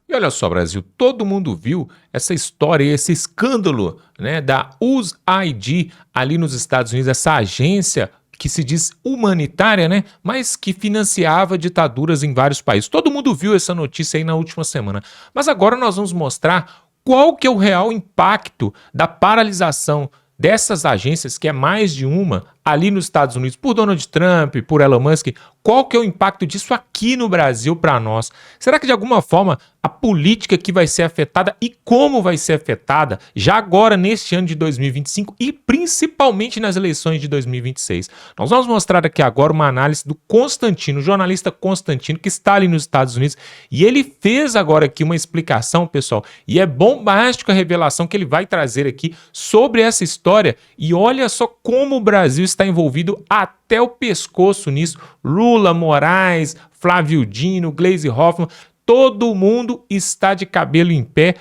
E olha só, Brasil, todo mundo viu essa história, esse escândalo, né, da USAID ali nos Estados Unidos, essa agência que se diz humanitária, né, mas que financiava ditaduras em vários países. Todo mundo viu essa notícia aí na última semana. Mas agora nós vamos mostrar qual que é o real impacto da paralisação dessas agências, que é mais de uma, ali nos Estados Unidos, por Donald Trump, por Elon Musk. Qual que é o impacto disso aqui no Brasil para nós? Será que de alguma forma a política que vai ser afetada e como vai ser afetada já agora neste ano de 2025 e principalmente nas eleições de 2026? Nós vamos mostrar aqui agora uma análise do Constantino, o jornalista Constantino, que está ali nos Estados Unidos, e ele fez agora aqui uma explicação, pessoal, e é bombástica a revelação que ele vai trazer aqui sobre essa história. E olha só como o Brasil está envolvido até o pescoço nisso. Lula, Moraes, Flávio Dino, Gleisi Hoffmann, todo mundo está de cabelo em pé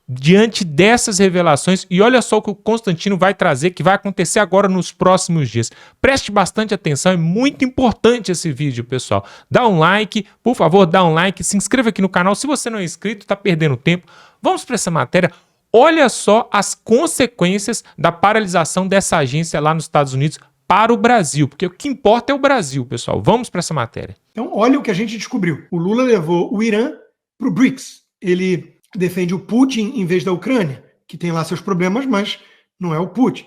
diante dessas revelações. E olha só o que o Constantino vai trazer, que vai acontecer agora nos próximos dias. Preste bastante atenção, é muito importante esse vídeo, pessoal. Dá um like, por favor, dá um like, se inscreva aqui no canal. Se você não é inscrito, está perdendo tempo. Vamos para essa matéria. Olha só as consequências da paralisação dessa agência lá nos Estados Unidos para o Brasil, porque o que importa é o Brasil, pessoal. Vamos para essa matéria. Então, olha o que a gente descobriu. O Lula levou o Irã para o BRICS. Ele defende o Putin em vez da Ucrânia, que tem lá seus problemas, mas não é o Putin.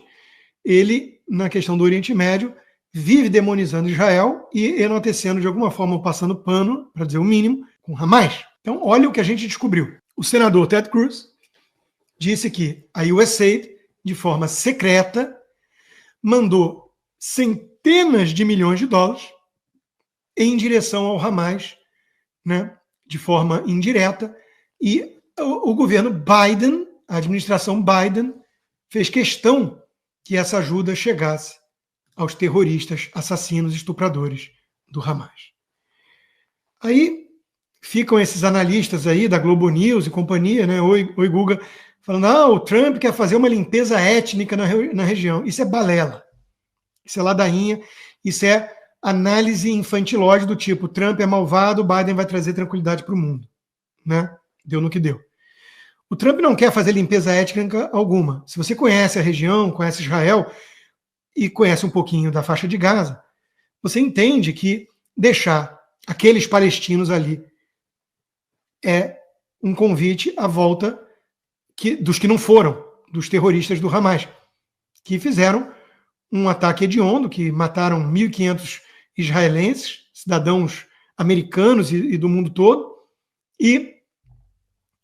Ele, na questão do Oriente Médio, vive demonizando Israel e enaltecendo, de alguma forma, passando pano, para dizer o mínimo, com Hamas. Então, olha o que a gente descobriu. O senador Ted Cruz disse que a USAID, de forma secreta, mandou centenas de milhões de dólares em direção ao Hamas, né, de forma indireta, e o governo Biden, a administração Biden, fez questão que essa ajuda chegasse aos terroristas, assassinos, estupradores do Hamas. Aí ficam esses analistas aí da Globo News e companhia, né, Oi Guga, falando, o Trump quer fazer uma limpeza étnica na região. Isso é balela. Isso é ladainha. Isso é análise infantilóide do tipo, Trump é malvado, Biden vai trazer tranquilidade para o mundo. Né? Deu no que deu. O Trump não quer fazer limpeza étnica alguma. Se você conhece a região, conhece Israel e conhece um pouquinho da faixa de Gaza, você entende que deixar aqueles palestinos ali é um convite à volta dos que não foram, dos terroristas do Hamas, que fizeram um ataque hediondo, que mataram 1.500 israelenses, cidadãos americanos e do mundo todo, e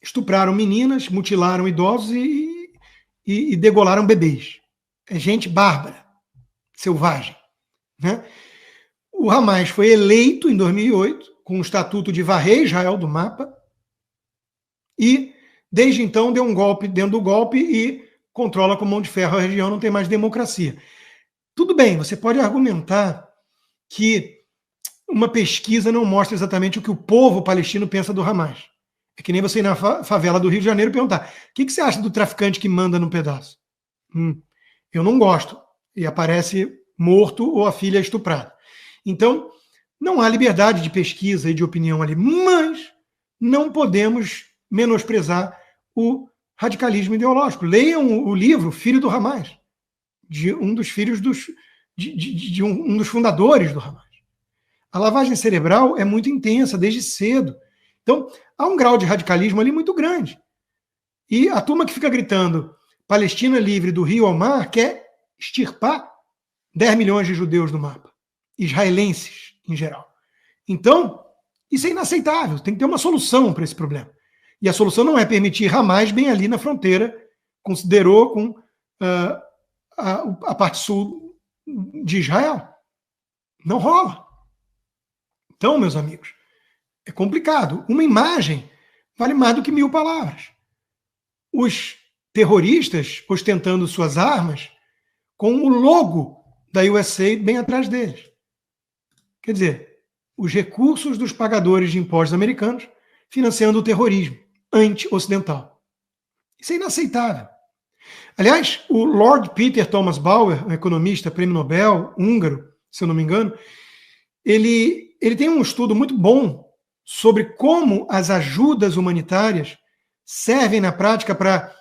estupraram meninas, mutilaram idosos e degolaram bebês. É gente bárbara, selvagem. Né? O Hamas foi eleito em 2008 com o estatuto de varrer Israel do mapa e desde então deu um golpe dentro do golpe e controla com mão de ferro a região, não tem mais democracia. Tudo bem, você pode argumentar que uma pesquisa não mostra exatamente o que o povo palestino pensa do Hamas. É que nem você ir na favela do Rio de Janeiro e perguntar, o que você acha do traficante que manda num pedaço? Eu não gosto. E aparece morto ou a filha estuprada. Então, não há liberdade de pesquisa e de opinião ali, mas não podemos menosprezar o radicalismo ideológico. Leiam o livro Filho do Hamas, de um dos filhos de um dos fundadores do Hamas. A lavagem cerebral é muito intensa desde cedo. Então, há um grau de radicalismo ali muito grande. E a turma que fica gritando Palestina livre do rio ao mar quer extirpar 10 milhões de judeus do mapa. Israelenses, em geral. Então, isso é inaceitável. Tem que ter uma solução para esse problema. E a solução não é permitir Hamas bem ali na fronteira, considerou com a parte sul de Israel. Não rola. Então, meus amigos, é complicado. Uma imagem vale mais do que 1000 palavras. Os terroristas ostentando suas armas com o logo da USAID bem atrás deles. Quer dizer, os recursos dos pagadores de impostos americanos financiando o terrorismo anti-ocidental. Isso é inaceitável. Aliás, o Lord Peter Thomas Bauer, um economista, prêmio Nobel, húngaro, se eu não me engano, ele tem um estudo muito bom sobre como as ajudas humanitárias servem na prática para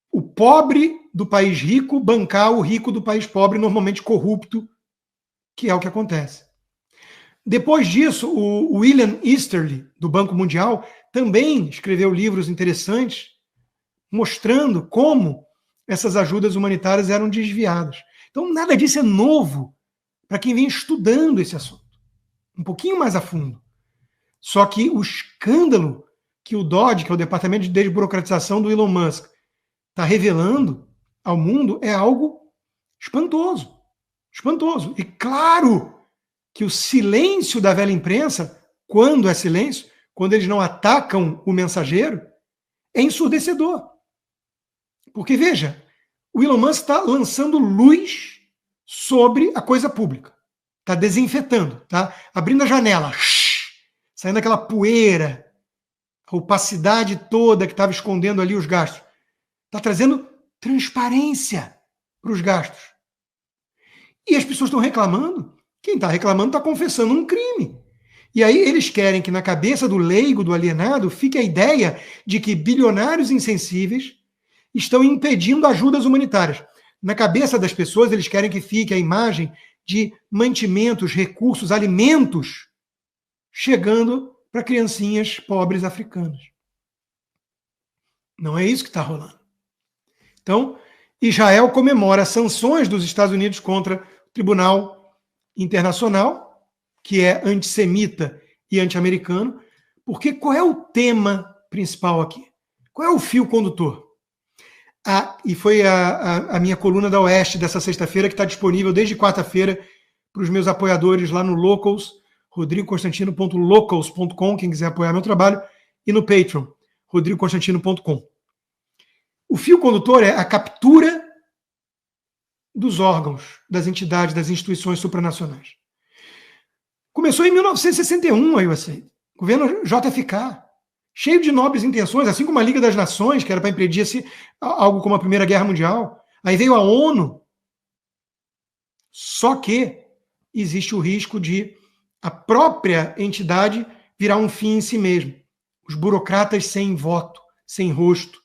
o pobre do país rico bancar o rico do país pobre, normalmente corrupto, que é o que acontece. Depois disso, o William Easterly, do Banco Mundial, também escreveu livros interessantes mostrando como essas ajudas humanitárias eram desviadas. Então, nada disso é novo para quem vem estudando esse assunto, um pouquinho mais a fundo. Só que o escândalo que o DOD, que é o Departamento de Desburocratização do Elon Musk, está revelando ao mundo é algo espantoso. Espantoso. E claro que o silêncio da velha imprensa, quando é silêncio, quando eles não atacam o mensageiro, é ensurdecedor. Porque, veja, o Elon Musk está lançando luz sobre a coisa pública. Está desinfetando, tá? Abrindo a janela, saindo aquela poeira, a opacidade toda que estava escondendo ali os gastos. Está trazendo transparência para os gastos. E as pessoas estão reclamando. Quem está reclamando está confessando um crime. E aí eles querem que na cabeça do leigo, do alienado, fique a ideia de que bilionários insensíveis estão impedindo ajudas humanitárias. Na cabeça das pessoas, eles querem que fique a imagem de mantimentos, recursos, alimentos chegando para criancinhas pobres africanas. Não é isso que está rolando. Então, Israel comemora sanções dos Estados Unidos contra o Tribunal Internacional, que é antissemita e anti-americano, porque qual é o tema principal aqui? Qual é o fio condutor? E foi a minha coluna da Oeste dessa sexta-feira, que está disponível desde quarta-feira para os meus apoiadores lá no Locals, rodrigoconstantino.locals.com, quem quiser apoiar meu trabalho, e no Patreon, rodrigoconstantino.com. O fio condutor é a captura dos órgãos, das entidades, das instituições supranacionais. Começou em 1961 a USAID, governo JFK, cheio de nobres intenções, assim como a Liga das Nações, que era para impedir algo como a Primeira Guerra Mundial. Aí veio a ONU. Só que existe o risco de a própria entidade virar um fim em si mesmo. Os burocratas sem voto, sem rosto,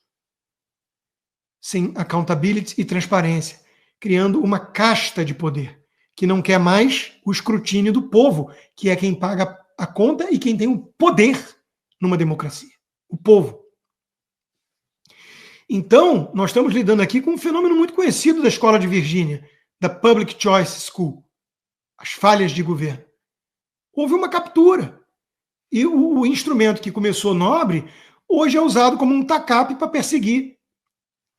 sem accountability e transparência, criando uma casta de poder que não quer mais o escrutínio do povo, que é quem paga a conta e quem tem o poder numa democracia, o povo. Então, nós estamos lidando aqui com um fenômeno muito conhecido da escola de Virgínia, da Public Choice School, as falhas de governo. Houve uma captura. E o instrumento que começou nobre, hoje é usado como um tacape para perseguir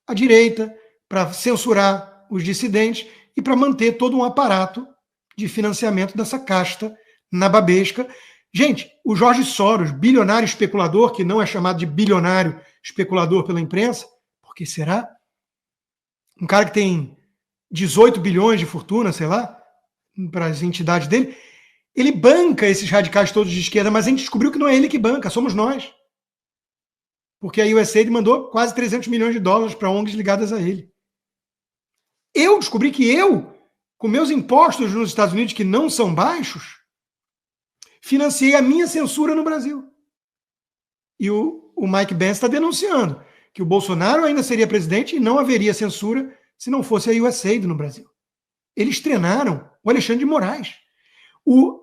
a direita, para censurar os dissidentes e para manter todo um aparato de financiamento dessa casta nababesca. Gente, o Jorge Soros, bilionário especulador, que não é chamado de bilionário especulador pela imprensa, porque será? Um cara que tem 18 bilhões de fortuna, sei lá, para as entidades dele, ele banca esses radicais todos de esquerda, mas a gente descobriu que não é ele que banca, somos nós. Porque a USAID mandou quase 300 milhões de dólares para ONGs ligadas a ele. Eu descobri que eu, com meus impostos nos Estados Unidos, que não são baixos, financiei a minha censura no Brasil. E o Mike Pence está denunciando que o Bolsonaro ainda seria presidente e não haveria censura se não fosse a USAID no Brasil. Eles treinaram o Alexandre de Moraes. O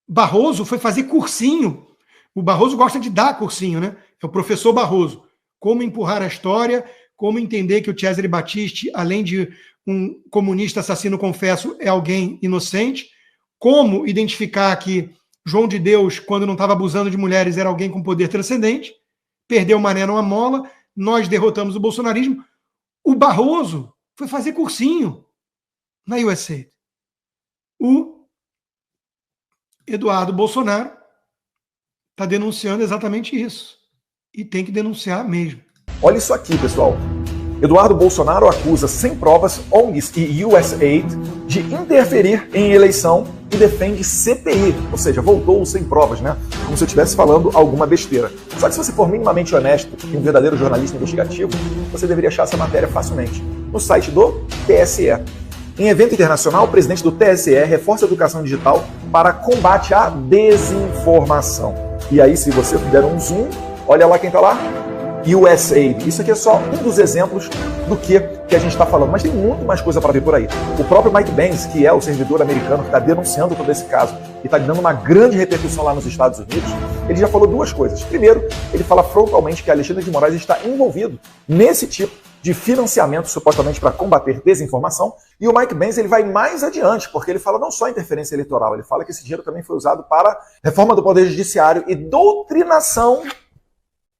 Barroso foi fazer cursinho. O Barroso gosta de dar cursinho, né? É o professor Barroso. Como empurrar a história, como entender que o Cesare Battisti, além de um comunista assassino confesso, é alguém inocente, como identificar que João de Deus, quando não estava abusando de mulheres, era alguém com poder transcendente, perdeu o mané numa mola, nós derrotamos o bolsonarismo. O Barroso foi fazer cursinho na USAID. O Eduardo Bolsonaro está denunciando exatamente isso. E tem que denunciar mesmo. Olha isso aqui, pessoal. Eduardo Bolsonaro acusa sem provas ONGs e USAID de interferir em eleição e defende CPI, ou seja, voltou sem provas, né? Como se eu estivesse falando alguma besteira. Só que se você for minimamente honesto e um verdadeiro jornalista investigativo, você deveria achar essa matéria facilmente no site do TSE. Em evento internacional, o presidente do TSE reforça a educação digital para combate à desinformação. E aí, se você der um zoom, olha lá quem está lá. USAID. Isso aqui é só um dos exemplos do que a gente está falando, mas tem muito mais coisa para ver por aí. O próprio Mike Benz, que é o servidor americano que está denunciando todo esse caso e está dando uma grande repercussão lá nos Estados Unidos, ele já falou duas coisas. Primeiro, ele fala frontalmente que Alexandre de Moraes está envolvido nesse tipo de financiamento, supostamente para combater desinformação. E o Mike Benz ele vai mais adiante, porque ele fala não só interferência eleitoral, ele fala que esse dinheiro também foi usado para reforma do Poder Judiciário e doutrinação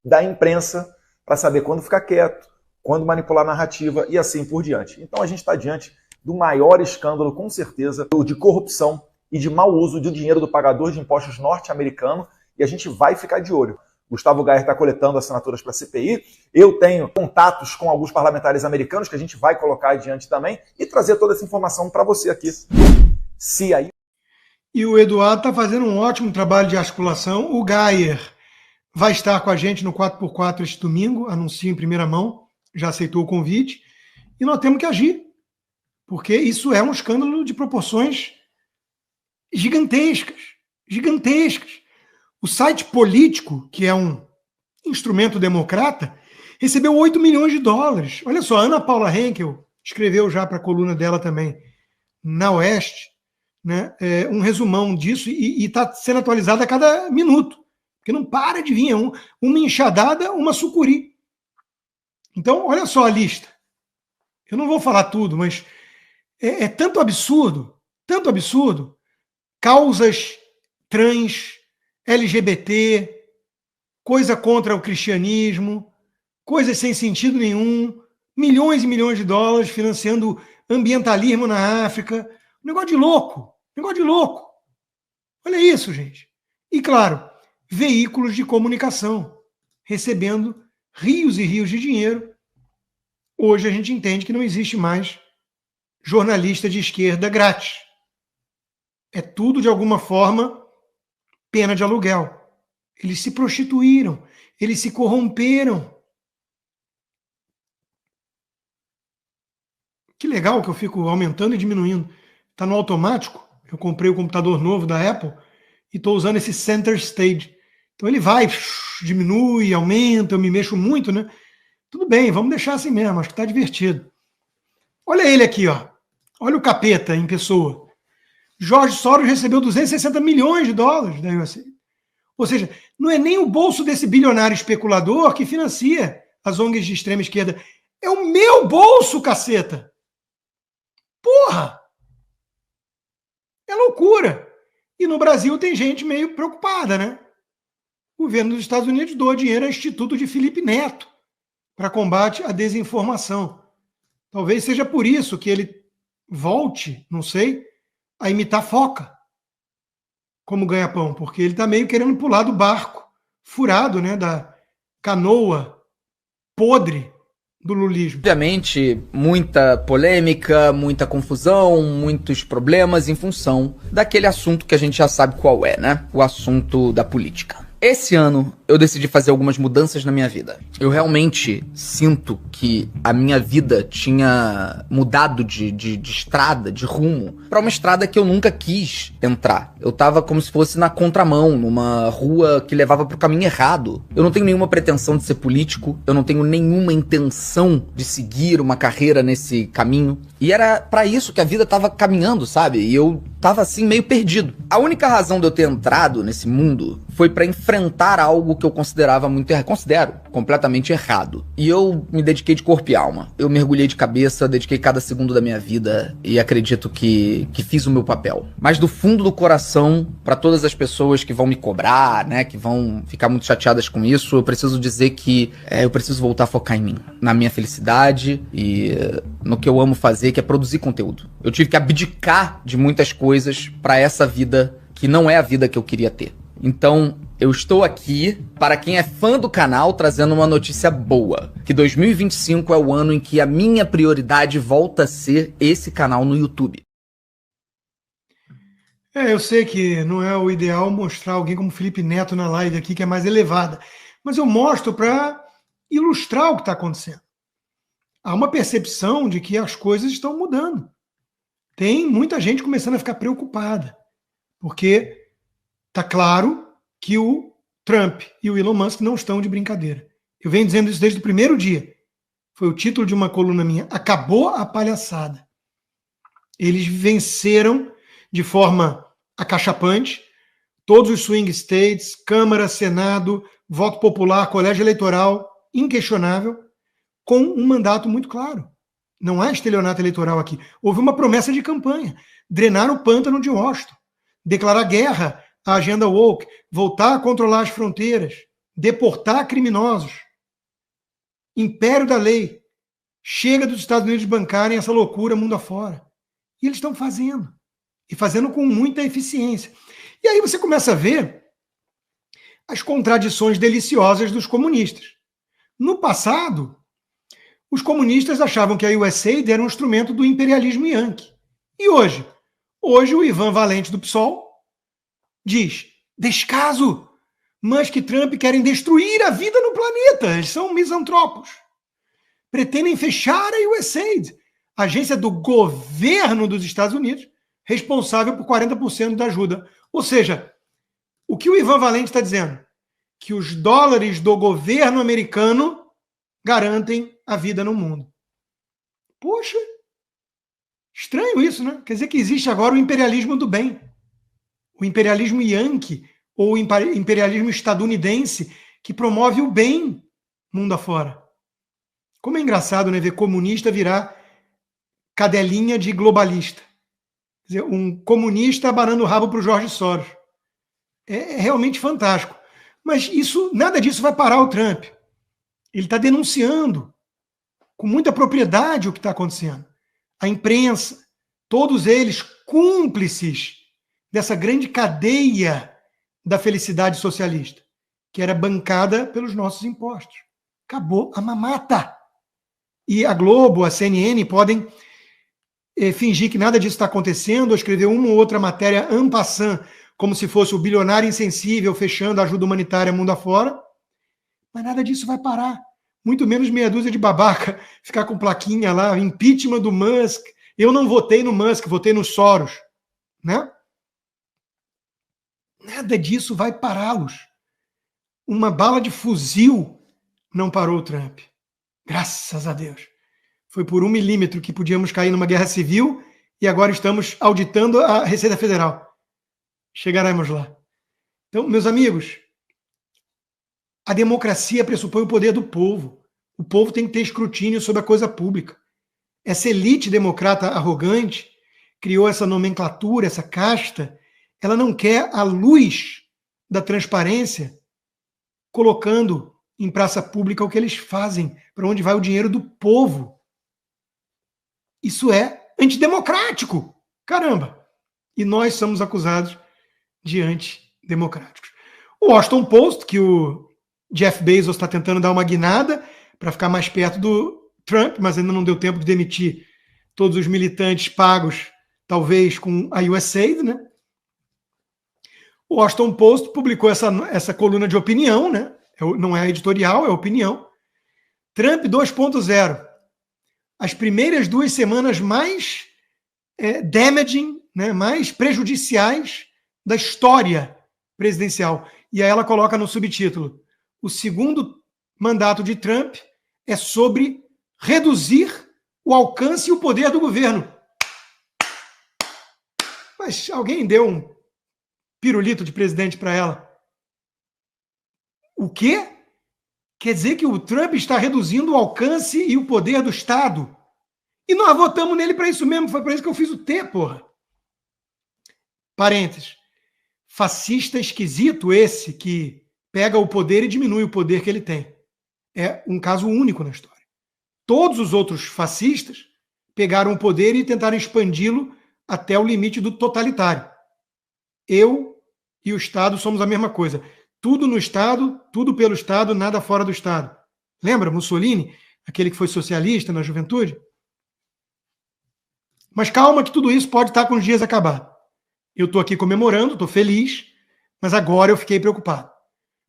da imprensa para saber quando ficar quieto, quando manipular a narrativa e assim por diante. Então a gente está diante do maior escândalo, com certeza, de corrupção e de mau uso do dinheiro do pagador de impostos norte-americano e a gente vai ficar de olho. Gustavo Gayer está coletando assinaturas para a CPI, eu tenho contatos com alguns parlamentares americanos que a gente vai colocar adiante também e trazer toda essa informação para você aqui. Se aí... E o Eduardo está fazendo um ótimo trabalho de articulação. O Gayer vai estar com a gente no 4x4 este domingo, anuncio em primeira mão, já aceitou o convite, e nós temos que agir, porque isso é um escândalo de proporções gigantescas, gigantescas. O site político, que é um instrumento democrata, recebeu 8 milhões de dólares. Olha só, a Ana Paula Henkel escreveu já para a coluna dela também, na Oeste, né, um resumão disso, e está sendo atualizado a cada minuto. Porque não para de vir, uma enxadada, uma sucuri. Então, olha só a lista. Eu não vou falar tudo, mas é tanto absurdo, causas trans, LGBT, coisa contra o cristianismo, coisas sem sentido nenhum, milhões e milhões de dólares financiando ambientalismo na África. Negócio de louco. Olha isso, gente. E, claro, veículos de comunicação, recebendo rios e rios de dinheiro. Hoje a gente entende que não existe mais jornalista de esquerda grátis. É tudo, de alguma forma, pena de aluguel. Eles se prostituíram, eles se corromperam. Que legal que eu fico aumentando e diminuindo. Está no automático. Eu comprei o computador novo da Apple e estou usando esse Center Stage. Então ele vai, diminui, aumenta, eu me mexo muito, né? Tudo bem, vamos deixar assim mesmo, acho que está divertido. Olha ele aqui, ó. Olha o capeta em pessoa. George Soros recebeu 260 milhões de dólares da USAID. Ou seja, não é nem o bolso desse bilionário especulador que financia as ONGs de extrema esquerda. É o meu bolso, caceta! Porra! É loucura! E no Brasil tem gente meio preocupada, né? O governo dos Estados Unidos doa dinheiro ao Instituto de Felipe Neto para combate à desinformação. Talvez seja por isso que ele volte, não sei, a imitar foca como ganha-pão, porque ele está meio querendo pular do barco furado, né, da canoa podre do lulismo. Obviamente, muita polêmica, muita confusão, muitos problemas em função daquele assunto que a gente já sabe qual é, né? O assunto da política. Esse ano, eu decidi fazer algumas mudanças na minha vida. Eu realmente sinto que a minha vida tinha mudado de estrada, de rumo, pra uma estrada que eu nunca quis entrar. Eu tava como se fosse na contramão, numa rua que levava pro caminho errado. Eu não tenho nenhuma pretensão de ser político, eu não tenho nenhuma intenção de seguir uma carreira nesse caminho. E era pra isso que a vida tava caminhando, sabe? E eu tava assim, meio perdido. A única razão de eu ter entrado nesse mundo foi pra enfrentar algo que eu considero completamente errado. E eu me dediquei de corpo e alma. Eu mergulhei de cabeça, dediquei cada segundo da minha vida e acredito que fiz o meu papel. Mas do fundo do coração, pra todas as pessoas que vão me cobrar, né, que vão ficar muito chateadas com isso, eu preciso dizer que eu preciso voltar a focar em mim, na minha felicidade e no que eu amo fazer, que é produzir conteúdo. Eu tive que abdicar de muitas coisas pra essa vida que não é a vida que eu queria ter. Então, eu estou aqui, para quem é fã do canal, trazendo uma notícia boa. Que 2025 é o ano em que a minha prioridade volta a ser esse canal no YouTube. Eu sei que não é o ideal mostrar alguém como Felipe Neto na live aqui, que é mais elevada. Mas eu mostro para ilustrar o que está acontecendo. Há uma percepção de que as coisas estão mudando. tem muita gente começando a ficar preocupada, porque está claro que o Trump e o Elon Musk não estão de brincadeira. Eu venho dizendo isso desde o primeiro dia. Foi o título de uma coluna minha. Acabou a palhaçada. Eles venceram de forma acachapante todos os swing states, Câmara, Senado, voto popular, colégio eleitoral, inquestionável, com um mandato muito claro. Não há estelionato eleitoral aqui. Houve uma promessa de campanha. Drenar o pântano de Washington. Declarar guerra à agenda woke. Voltar a controlar as fronteiras. Deportar criminosos. Império da lei. Chega dos Estados Unidos bancarem essa loucura mundo afora. E eles estão fazendo. E fazendo com muita eficiência. E aí você começa a ver as contradições deliciosas dos comunistas. No passado, os comunistas achavam que a USAID era um instrumento do imperialismo yankee. E hoje? Hoje o Ivan Valente do PSOL diz, descaso, Musk e Trump querem destruir a vida no planeta, eles são misantropos. Pretendem fechar a USAID, agência do governo dos Estados Unidos, responsável por 40% da ajuda. Ou seja, o que o Ivan Valente está dizendo? Que os dólares do governo americano garantem a vida no mundo. Poxa, estranho isso, né? Quer dizer que existe agora o imperialismo do bem. O imperialismo yankee ou o imperialismo estadunidense que promove o bem mundo afora. Como é engraçado, né, ver comunista virar cadelinha de globalista. Quer dizer, um comunista abanando o rabo para o Jorge Soros. É realmente fantástico. Mas nada disso vai parar o Trump. Ele está denunciando com muita propriedade o que está acontecendo. A imprensa, todos eles cúmplices dessa grande cadeia da felicidade socialista, que era bancada pelos nossos impostos. Acabou a mamata. E a Globo, a CNN podem fingir que nada disso está acontecendo, ou escrever uma ou outra matéria en passant, como se fosse o bilionário insensível fechando a ajuda humanitária mundo afora. Mas nada disso vai parar. Muito menos meia dúzia de babaca ficar com plaquinha lá, impeachment do Musk. Eu não votei no Musk, votei no Soros. Né? Nada disso vai pará-los. Uma bala de fuzil não parou o Trump. Graças a Deus. Foi por 1 milímetro que podíamos cair numa guerra civil e agora estamos auditando a Receita Federal. Chegaremos lá. Então, meus amigos, a democracia pressupõe o poder do povo. O povo tem que ter escrutínio sobre a coisa pública. Essa elite democrata arrogante criou essa nomenclatura, essa casta. Ela não quer a luz da transparência colocando em praça pública o que eles fazem, para onde vai o dinheiro do povo. Isso é antidemocrático. Caramba! E nós somos acusados de antidemocráticos. O Washington Post, que o Jeff Bezos está tentando dar uma guinada para ficar mais perto do Trump, mas ainda não deu tempo de demitir todos os militantes pagos, talvez com a USAID, né? O Washington Post publicou essa coluna de opinião, né? Não é editorial, é opinião. Trump 2.0. As primeiras 2 semanas mais damaging, né? Mais prejudiciais da história presidencial. E aí ela coloca no subtítulo: o segundo mandato de Trump é sobre reduzir o alcance e o poder do governo. Mas alguém deu um pirulito de presidente para ela? O quê? Quer dizer que o Trump está reduzindo o alcance e o poder do Estado. E nós votamos nele para isso mesmo. Foi para isso que eu fiz o T, porra. Parênteses. Fascista esquisito esse que pega o poder e diminui o poder que ele tem. É um caso único na história. Todos os outros fascistas pegaram o poder e tentaram expandi-lo até o limite do totalitário. Eu e o Estado somos a mesma coisa. Tudo no Estado, tudo pelo Estado, nada fora do Estado. Lembra Mussolini? Aquele que foi socialista na juventude? Mas calma que tudo isso pode estar com os dias acabar. Eu estou aqui comemorando, estou feliz, mas agora eu fiquei preocupado.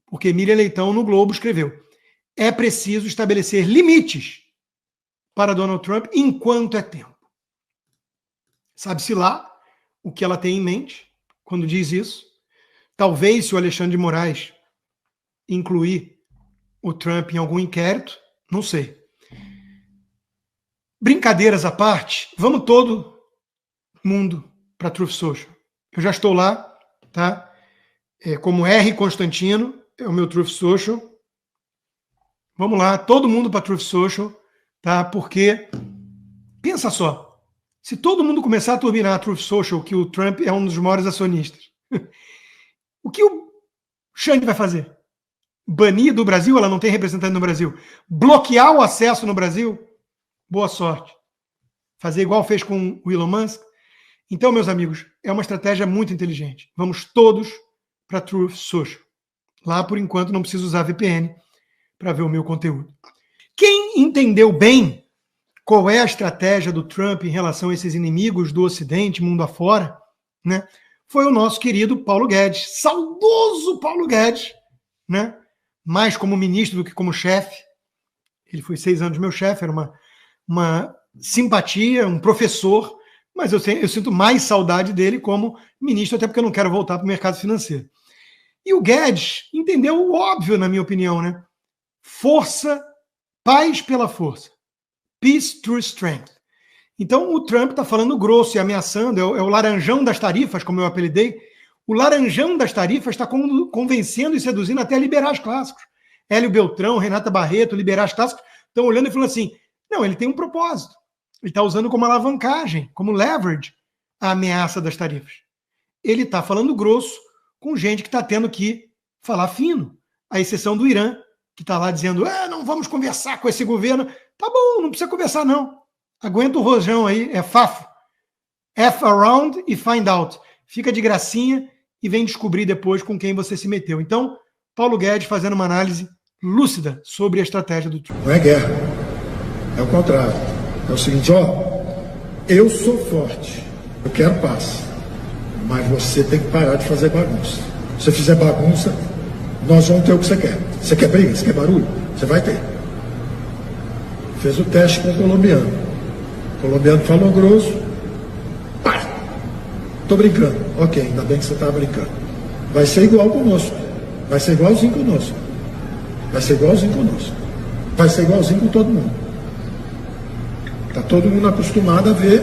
Porque Miriam Leitão, no Globo, escreveu: é preciso estabelecer limites para Donald Trump enquanto é tempo. Sabe-se lá o que ela tem em mente quando diz isso. Talvez, se o Alexandre de Moraes incluir o Trump em algum inquérito, não sei. Brincadeiras à parte, vamos todo mundo para Truth Social. Eu já estou lá, tá? Como R. Constantino, é o meu Truth Social. Vamos lá, todo mundo para Truth Social, tá? Porque, pensa só, se todo mundo começar a turbinar a Truth Social, que o Trump é um dos maiores acionistas, o que o Xande vai fazer? Banir do Brasil? Ela não tem representante no Brasil. Bloquear o acesso no Brasil? Boa sorte. Fazer igual fez com o Elon Musk? Então, meus amigos, é uma estratégia muito inteligente. Vamos todos para Truth Social. Lá, por enquanto, não preciso usar VPN para ver o meu conteúdo. Quem entendeu bem qual é a estratégia do Trump em relação a esses inimigos do Ocidente, mundo afora, né, foi o nosso querido Paulo Guedes. Saudoso Paulo Guedes, né? Mais como ministro do que como chefe. Ele foi 6 anos meu chefe, era uma simpatia, um professor, mas eu sinto mais saudade dele como ministro, até porque eu não quero voltar para o mercado financeiro. E o Guedes entendeu o óbvio, na minha opinião, né? Força, paz pela força. Peace through strength. Então o Trump está falando grosso e ameaçando, é o laranjão das tarifas, como eu apelidei. O laranjão das tarifas está convencendo e seduzindo até liberais clássicos. Hélio Beltrão, Renata Barreto, liberais clássicos, estão olhando e falando assim, não, ele tem um propósito. Ele está usando como alavancagem, como leverage, a ameaça das tarifas. Ele está falando grosso com gente que está tendo que falar fino. À exceção do Irã, que está lá dizendo, não vamos conversar com esse governo. Tá bom, não precisa conversar não. Aguenta o rojão aí, é fafo. F around e find out. Fica de gracinha e vem descobrir depois com quem você se meteu. Então, Paulo Guedes fazendo uma análise lúcida sobre a estratégia do Trump. Não é guerra, é o contrário. É o seguinte, eu sou forte, eu quero paz, mas você tem que parar de fazer bagunça. Se você fizer bagunça, nós vamos ter o que você quer. Você quer briga? Você quer barulho? Você vai ter. Fez o teste com o colombiano. O colombiano falou grosso. Pá! Tô brincando. Ok, ainda bem que você tá brincando. Vai ser igual conosco. Vai ser igualzinho conosco. Vai ser igualzinho conosco. Vai ser igualzinho com todo mundo. Tá todo mundo acostumado a ver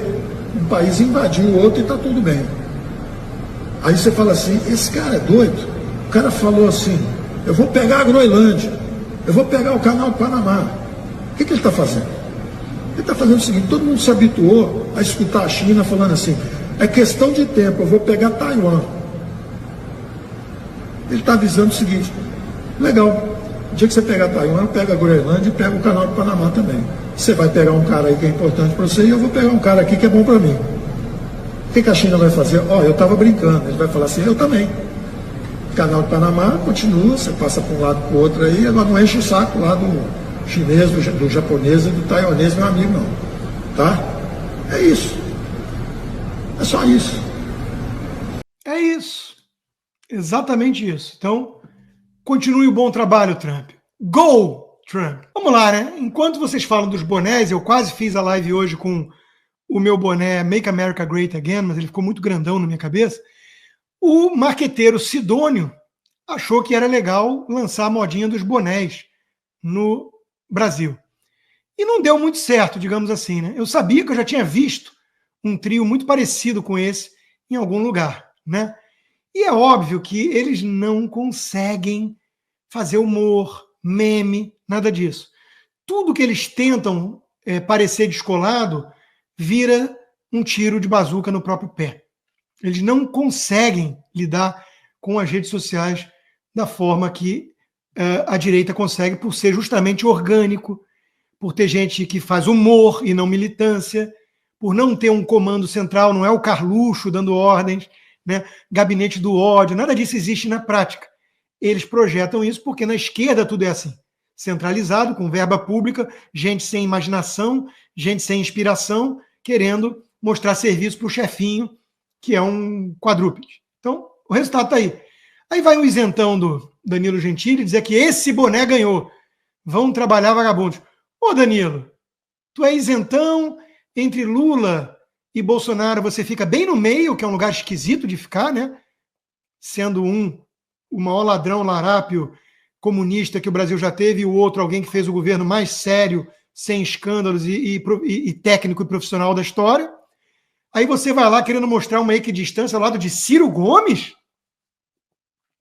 um país invadir o outro e tá tudo bem. Aí você fala assim, esse cara é doido. O cara falou assim, eu vou pegar a Groenlândia, eu vou pegar o canal do Panamá. O que ele está fazendo? Ele está fazendo o seguinte, todo mundo se habituou a escutar a China falando assim, é questão de tempo, eu vou pegar Taiwan. Ele está avisando o seguinte, legal, o dia que você pegar Taiwan, pega a Groenlândia e pega o canal do Panamá também. Você vai pegar um cara aí que é importante para você e eu vou pegar um cara aqui que é bom para mim. O que a China vai fazer? Eu estava brincando. Ele vai falar assim, eu também. O canal do Panamá continua, você passa para um lado para o outro aí, agora não enche o saco lá do chinês, do japonês e do taiwanês, meu amigo, não. Tá? É isso. É só isso. É isso. Exatamente isso. Então, continue o bom trabalho, Trump. Go, Trump! Vamos lá, né? Enquanto vocês falam dos bonés, eu quase fiz a live hoje com o meu boné Make America Great Again, mas ele ficou muito grandão na minha cabeça. O marqueteiro Sidônio achou que era legal lançar a modinha dos bonés no Brasil. E não deu muito certo, digamos assim, né? Eu sabia que eu já tinha visto um trio muito parecido com esse em algum lugar, né? E é óbvio que eles não conseguem fazer humor, meme, nada disso. Tudo que eles tentam parecer descolado vira um tiro de bazuca no próprio pé. Eles não conseguem lidar com as redes sociais da forma que a direita consegue, por ser justamente orgânico, por ter gente que faz humor e não militância, por não ter um comando central, não é o Carluxo dando ordens, né? Gabinete do ódio, nada disso existe na prática. Eles projetam isso porque na esquerda tudo é assim, centralizado, com verba pública, gente sem imaginação, gente sem inspiração, querendo mostrar serviço para o chefinho, que é um quadrúpede. Então, o resultado está aí. Aí vai o isentão do Danilo Gentili dizer que esse boné ganhou. Vão trabalhar vagabundos. Ô Danilo, tu é isentão entre Lula e Bolsonaro, você fica bem no meio, que é um lugar esquisito de ficar, né? Sendo o maior ladrão larápio comunista que o Brasil já teve, e o outro alguém que fez o governo mais sério, sem escândalos e técnico e profissional da história. Aí você vai lá querendo mostrar uma equidistância ao lado de Ciro Gomes?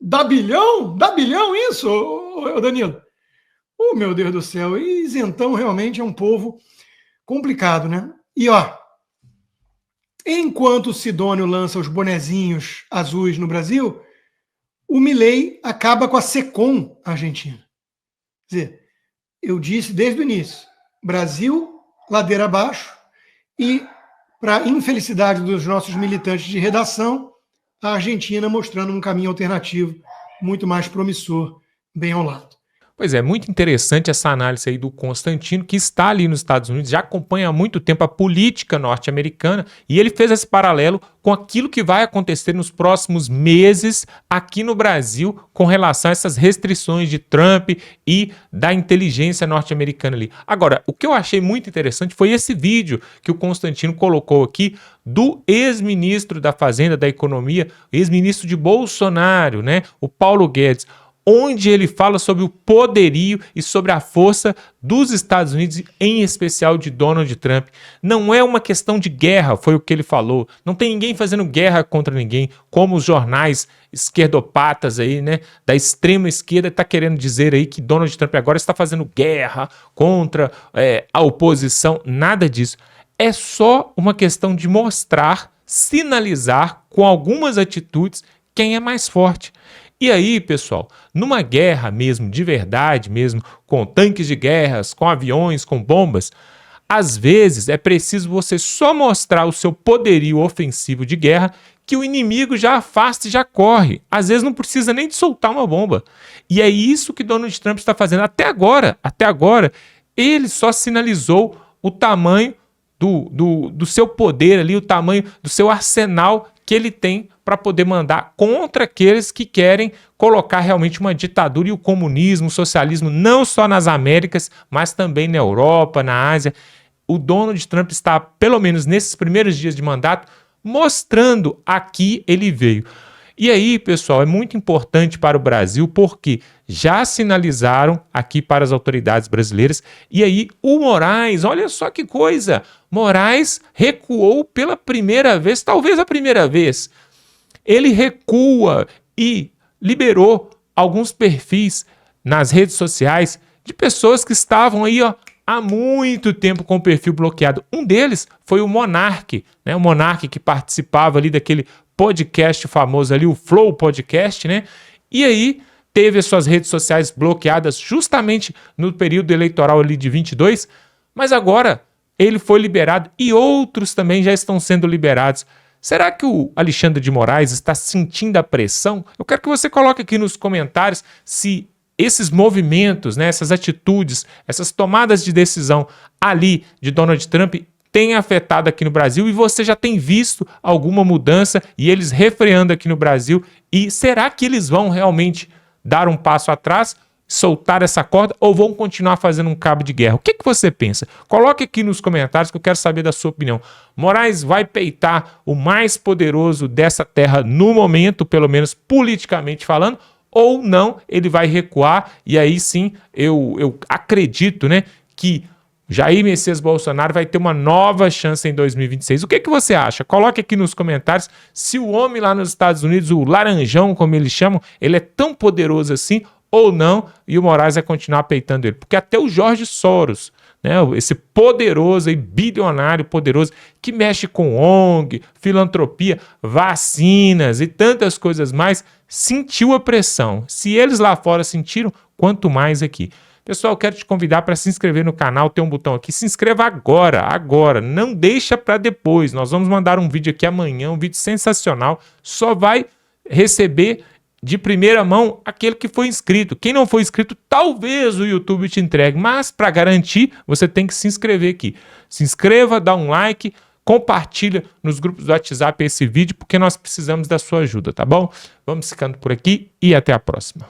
Dá bilhão? Dá bilhão isso, ô Danilo? Oh, meu Deus do céu. E isentão realmente é um povo complicado, né? E, ó, enquanto o Sidônio lança os bonezinhos azuis no Brasil, o Milei acaba com a SECOM argentina. Quer dizer, eu disse desde o início, Brasil, ladeira abaixo, e, para infelicidade dos nossos militantes de redação, a Argentina mostrando um caminho alternativo muito mais promissor, bem ao lado. Pois é, muito interessante essa análise aí do Constantino, que está ali nos Estados Unidos, já acompanha há muito tempo a política norte-americana, e ele fez esse paralelo com aquilo que vai acontecer nos próximos meses aqui no Brasil com relação a essas restrições de Trump e da inteligência norte-americana ali. Agora, o que eu achei muito interessante foi esse vídeo que o Constantino colocou aqui do ex-ministro da Fazenda, da Economia, ex-ministro de Bolsonaro, né, o Paulo Guedes, onde ele fala sobre o poderio e sobre a força dos Estados Unidos, em especial de Donald Trump. Não é uma questão de guerra, foi o que ele falou. Não tem ninguém fazendo guerra contra ninguém, como os jornais esquerdopatas aí, né, da extrema esquerda está querendo dizer aí que Donald Trump agora está fazendo guerra contra a oposição. Nada disso. É só uma questão de mostrar, sinalizar com algumas atitudes quem é mais forte. E aí, pessoal, numa guerra mesmo, de verdade mesmo, com tanques de guerras, com aviões, com bombas, às vezes é preciso você só mostrar o seu poderio ofensivo de guerra que o inimigo já afasta e já corre. Às vezes não precisa nem de soltar uma bomba. E é isso que Donald Trump está fazendo até agora. Até agora, ele só sinalizou o tamanho do seu poder ali, o tamanho do seu arsenal que ele tem para poder mandar contra aqueles que querem colocar realmente uma ditadura e o comunismo, o socialismo, não só nas Américas, mas também na Europa, na Ásia. O Donald Trump está, pelo menos nesses primeiros dias de mandato, mostrando a que ele veio. E aí, pessoal, é muito importante para o Brasil porque já sinalizaram aqui para as autoridades brasileiras. E aí, o Moraes, olha só que coisa, Moraes recuou pela primeira vez, talvez a primeira vez. Ele recua e liberou alguns perfis nas redes sociais de pessoas que estavam aí, ó, há muito tempo com o perfil bloqueado. Um deles foi o Monark, né? O Monark que participava ali daquele podcast famoso ali, o Flow Podcast, né? E aí teve as suas redes sociais bloqueadas justamente no período eleitoral ali de 22, mas agora ele foi liberado e outros também já estão sendo liberados. Será que o Alexandre de Moraes está sentindo a pressão? Eu quero que você coloque aqui nos comentários se esses movimentos, né, essas atitudes, essas tomadas de decisão ali de Donald Trump têm afetado aqui no Brasil e você já tem visto alguma mudança e eles refreando aqui no Brasil. E será que eles vão realmente dar um passo atrás, soltar essa corda ou vão continuar fazendo um cabo de guerra? O que você pensa? Coloque aqui nos comentários que eu quero saber da sua opinião. Moraes vai peitar o mais poderoso dessa terra no momento, pelo menos politicamente falando, ou não, ele vai recuar e aí sim eu acredito, né, que Jair Messias Bolsonaro vai ter uma nova chance em 2026. O que você acha? Coloque aqui nos comentários se o homem lá nos Estados Unidos, o laranjão, como eles chamam, ele é tão poderoso assim ou não, e o Moraes vai continuar peitando ele. Porque até o Jorge Soros, né, esse poderoso e bilionário poderoso que mexe com ONG, filantropia, vacinas e tantas coisas mais, sentiu a pressão. Se eles lá fora sentiram, quanto mais aqui. Pessoal, eu quero te convidar para se inscrever no canal, tem um botão aqui, se inscreva agora, não deixa para depois. Nós vamos mandar um vídeo aqui amanhã, um vídeo sensacional, só vai receber de primeira mão aquele que foi inscrito. Quem não foi inscrito, talvez o YouTube te entregue, mas para garantir, você tem que se inscrever aqui. Se inscreva, dá um like, compartilha nos grupos do WhatsApp esse vídeo, porque nós precisamos da sua ajuda, tá bom? Vamos ficando por aqui e até a próxima.